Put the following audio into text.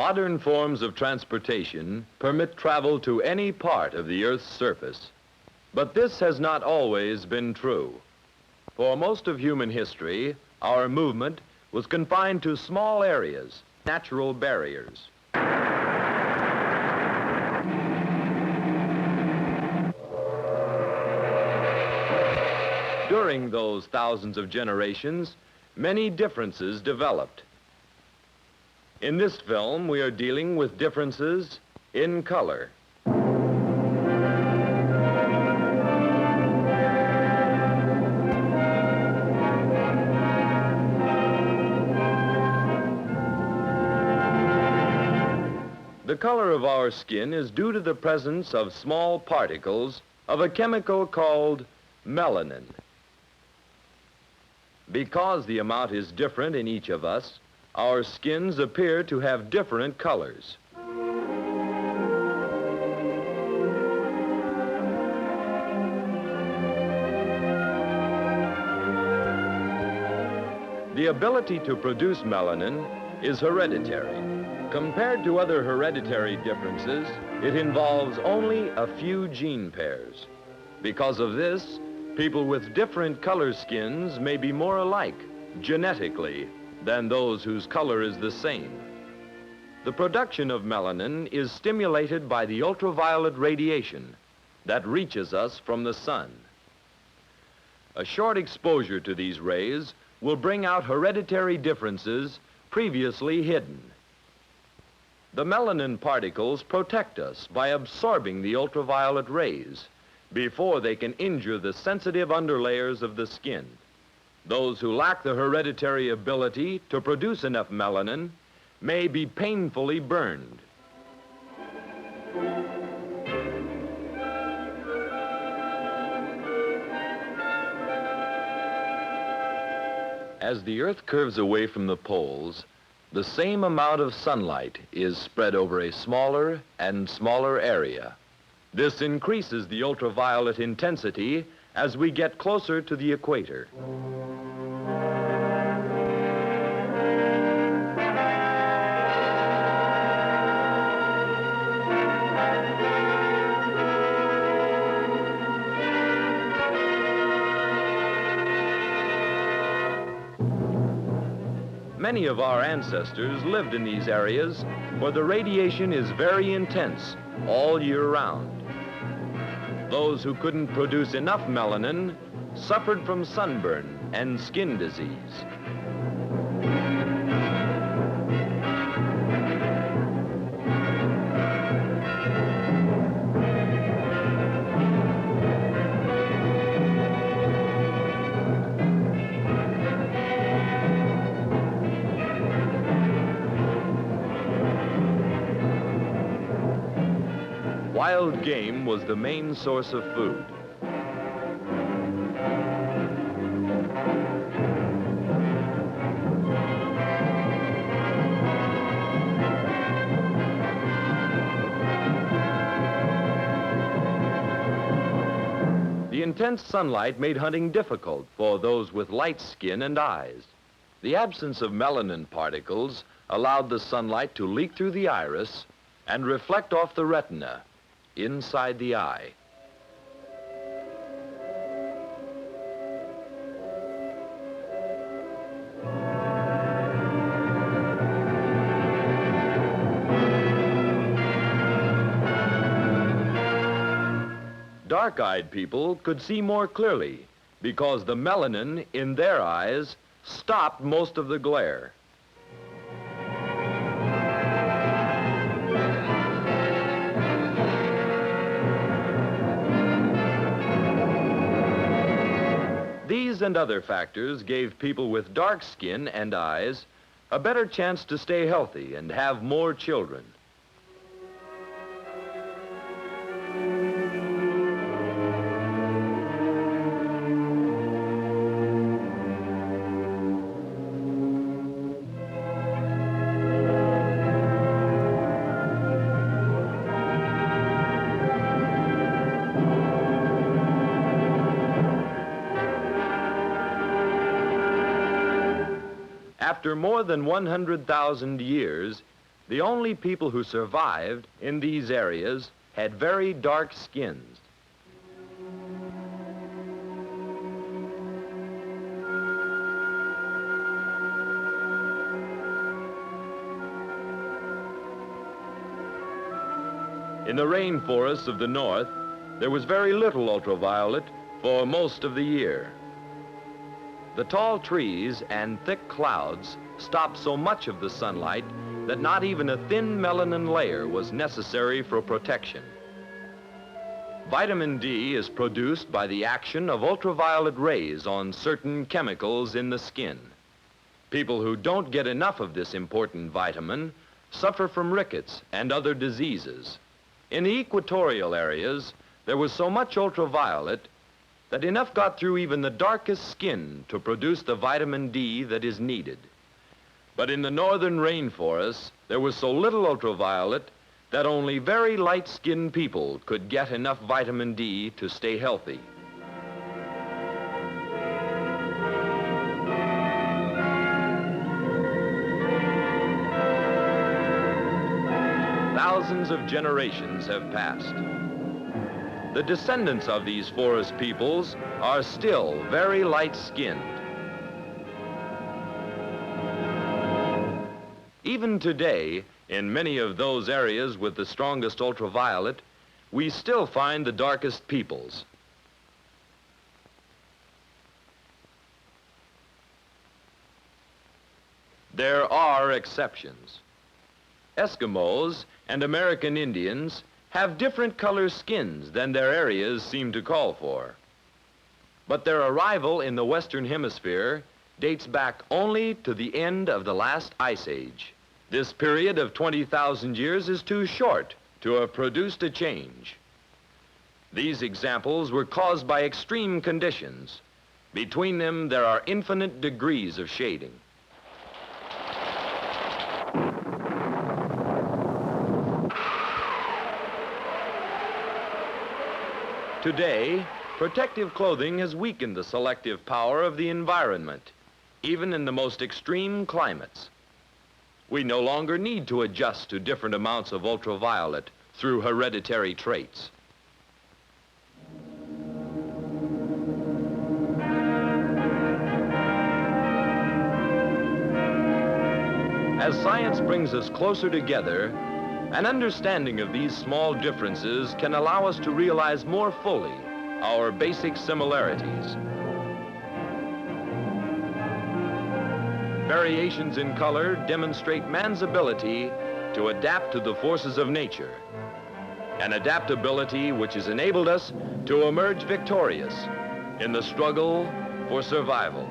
Modern forms of transportation permit travel to any part of the Earth's surface. But this has not always been true. For most of human history, our movement was confined to small areas, natural barriers. During those thousands of generations, many differences developed. In this film, we are dealing with differences in color. The color of our skin is due to the presence of small particles of a chemical called melanin. Because the amount is different in each of us, our skins appear to have different colors. The ability to produce melanin is hereditary. Compared to other hereditary differences, it involves only a few gene pairs. Because of this, people with different color skins may be more alike, genetically, than those whose color is the same. The production of melanin is stimulated by the ultraviolet radiation that reaches us from the sun. A short exposure to these rays will bring out hereditary differences previously hidden. The melanin particles protect us by absorbing the ultraviolet rays before they can injure the sensitive underlayers of the skin. Those who lack the hereditary ability to produce enough melanin may be painfully burned. As the Earth curves away from the poles, the same amount of sunlight is spread over a smaller and smaller area. This increases the ultraviolet intensity as we get closer to the equator. Many of our ancestors lived in these areas where the radiation is very intense all year round. Those who couldn't produce enough melanin suffered from sunburn and skin disease. Wild game was the main source of food. The intense sunlight made hunting difficult for those with light skin and eyes. The absence of melanin particles allowed the sunlight to leak through the iris and reflect off the retina inside the eye. Dark-eyed people could see more clearly because the melanin in their eyes stopped most of the glare. These and other factors gave people with dark skin and eyes a better chance to stay healthy and have more children. After more than 100,000 years, The only people who survived in these areas had very dark skins. In the rainforests of the north, there was very little ultraviolet for most of the year. The tall trees and thick clouds stopped so much of the sunlight that not even a thin melanin layer was necessary for protection. Vitamin D is produced by the action of ultraviolet rays on certain chemicals in the skin. People who don't get enough of this important vitamin suffer from rickets and other diseases. In the equatorial areas, there was so much ultraviolet that enough got through even the darkest skin to produce the vitamin D that is needed. But in the northern rainforests, there was so little ultraviolet that only very light-skinned people could get enough vitamin D to stay healthy. Thousands of generations have passed. The descendants of these forest peoples are still very light-skinned. Even today, in many of those areas with the strongest ultraviolet, we still find the darkest peoples. There are exceptions. Eskimos and American Indians have different color skins than their areas seem to call for. But their arrival in the Western Hemisphere dates back only to the end of the last ice age. This period of 20,000 years is too short to have produced a change. These examples were caused by extreme conditions. Between them, there are infinite degrees of shading. Today, protective clothing has weakened the selective power of the environment, even in the most extreme climates. We no longer need to adjust to different amounts of ultraviolet through hereditary traits. As science brings us closer together, an understanding of these small differences can allow us to realize more fully our basic similarities. Variations in color demonstrate man's ability to adapt to the forces of nature, an adaptability which has enabled us to emerge victorious in the struggle for survival.